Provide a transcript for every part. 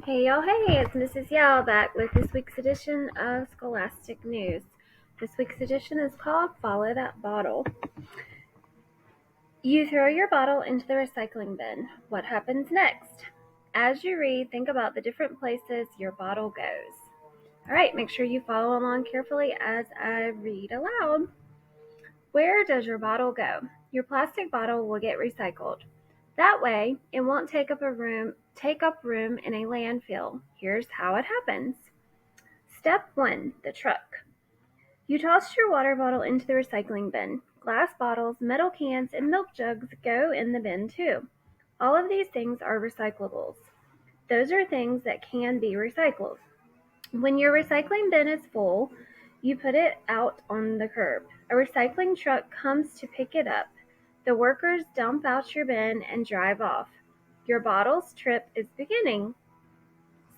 Hey y'all, hey, it's Mrs. Yao back with this week's edition of Scholastic News. This week's edition is called Follow That Bottle. You throw your bottle into the recycling bin. What happens next? As you read, think about the different places your bottle goes. Alright, make sure you follow along carefully as I read aloud. Where does your bottle go? Your plastic bottle will get recycled. That way, it won't take up room in a landfill. Here's how it happens. Step 1. The truck. You toss your water bottle into the recycling bin. Glass bottles, metal cans, and milk jugs go in the bin too. All of these things are recyclables. Those are things that can be recycled. When your recycling bin is full, you put it out on the curb. A recycling truck comes to pick it up. The workers dump out your bin and drive off. Your bottle's trip is beginning.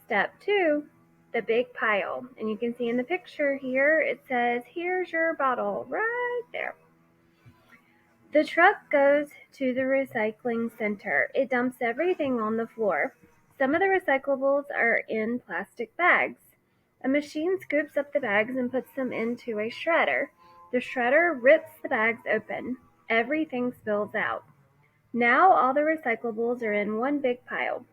Step 2, the big pile. And you can see in the picture here, it says, here's your bottle right there. The truck goes to the recycling center. It dumps everything on the floor. Some of the recyclables are in plastic bags. A machine scoops up the bags and puts them into a shredder. The shredder rips the bags open. Everything spills out. Now all the recyclables are in one big pile.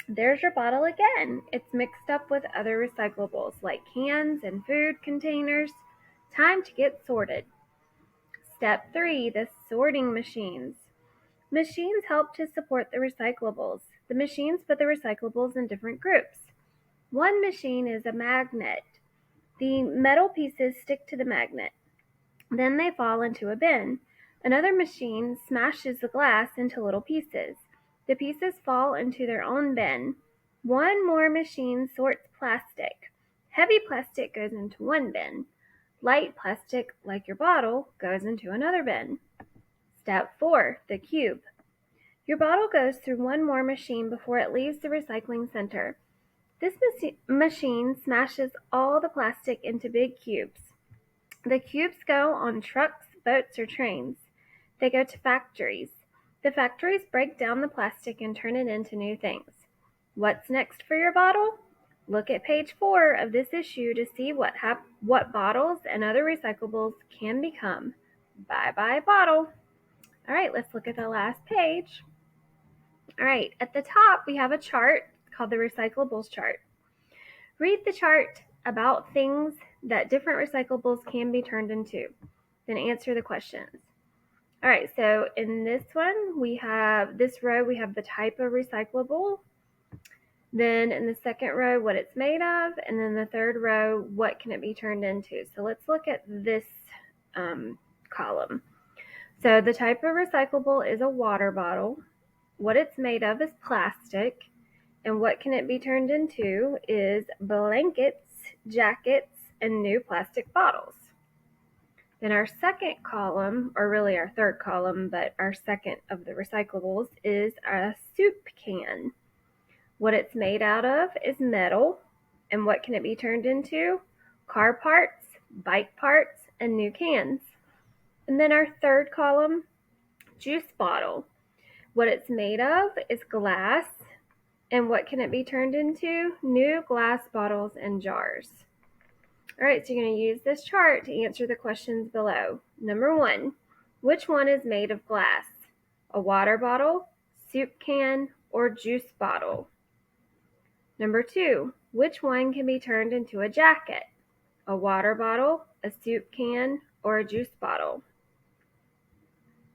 There's your bottle again. It's mixed up with other recyclables like cans and food containers. Time to get sorted. Step 3, the sorting machines. Machines help to sort the recyclables. The machines put the recyclables in different groups. One machine is a magnet. The metal pieces stick to the magnet. Then they fall into a bin. Another machine smashes the glass into little pieces. The pieces fall into their own bin. One more machine sorts plastic. Heavy plastic goes into one bin. Light plastic, like your bottle, goes into another bin. Step 4, the cube. Your bottle goes through one more machine before it leaves the recycling center. This machine smashes all the plastic into big cubes. The cubes go on trucks, boats, or trains. They go to factories. The factories break down the plastic and turn it into new things. What's next for your bottle? Look at page 4 of this issue to see what bottles and other recyclables can become. Bye-bye bottle. All right, let's look at the last page. All right, at the top we have a chart called the recyclables chart. Read the chart about things that different recyclables can be turned into. Then answer the questions. All right, so in this one, we have the type of recyclable. Then in the second row, what it's made of. And then the third row, what can it be turned into. So let's look at this column. So the type of recyclable is a water bottle. What it's made of is plastic. And what can it be turned into is blankets, jackets, and new plastic bottles. Then our second column, or really our third column, but our second of the recyclables is a soup can. What it's made out of is metal. And what can it be turned into? Car parts, bike parts, and new cans. And then our third column, juice bottle. What it's made of is glass. And what can it be turned into? New glass bottles and jars. All right, so you're going to use this chart to answer the questions below. Number 1, which one is made of glass? A water bottle, soup can, or juice bottle? Number 2, which one can be turned into a jacket? A water bottle, a soup can, or a juice bottle?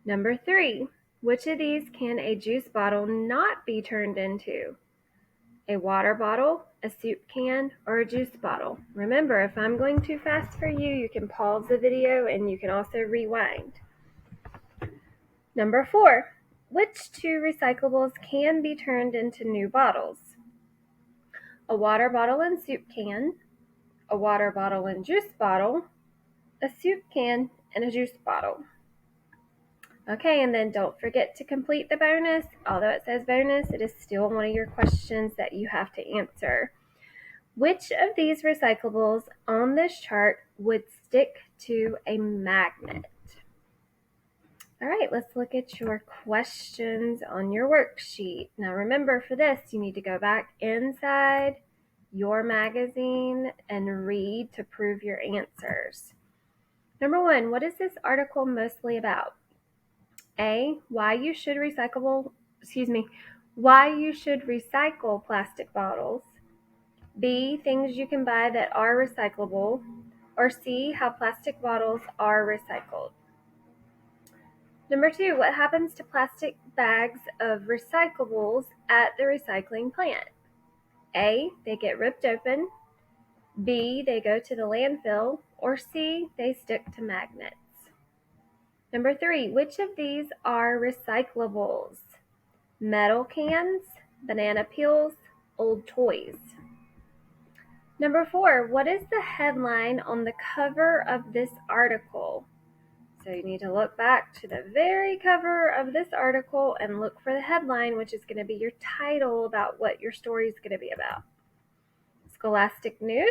Number 3, which of these can a juice bottle not be turned into? A water bottle, a soup can, or a juice bottle? Remember, if I'm going too fast for you, you can pause the video and you can also rewind. Number 4, which 2 recyclables can be turned into new bottles? A water bottle and soup can, a water bottle and juice bottle, a soup can, and a juice bottle. Okay, and then don't forget to complete the bonus. Although it says bonus, it is still one of your questions that you have to answer. Which of these recyclables on this chart would stick to a magnet? All right, let's look at your questions on your worksheet. Now remember, for this, you need to go back inside your magazine and read to prove your answers. Number 1, what is this article mostly about? A, why you should recycle plastic bottles. B, things you can buy that are recyclable. Or C, how plastic bottles are recycled. Number 2, what happens to plastic bags of recyclables at the recycling plant? A, they get ripped open. B, they go to the landfill. Or C, they stick to magnets. Number 3, which of these are recyclables? Metal cans, banana peels, old toys. Number 4, what is the headline on the cover of this article? So you need to look back to the very cover of this article and look for the headline, which is going to be your title about what your story is going to be about. Scholastic News,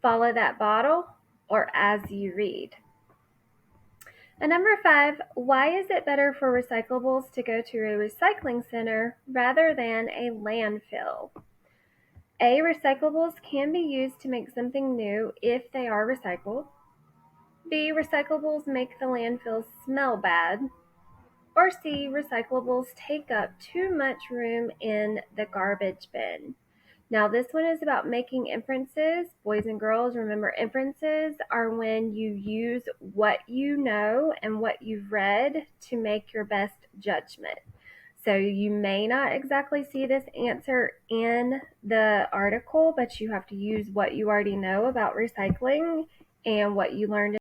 Follow That Bottle, or As You Read. And number 5, why is it better for recyclables to go to a recycling center rather than a landfill? A, recyclables can be used to make something new if they are recycled. B, recyclables make the landfills smell bad. Or C, recyclables take up too much room in the garbage bin. Now this one is about making inferences. Boys and girls, remember, inferences are when you use what you know and what you've read to make your best judgment. So you may not exactly see this answer in the article, but you have to use what you already know about recycling and what you learned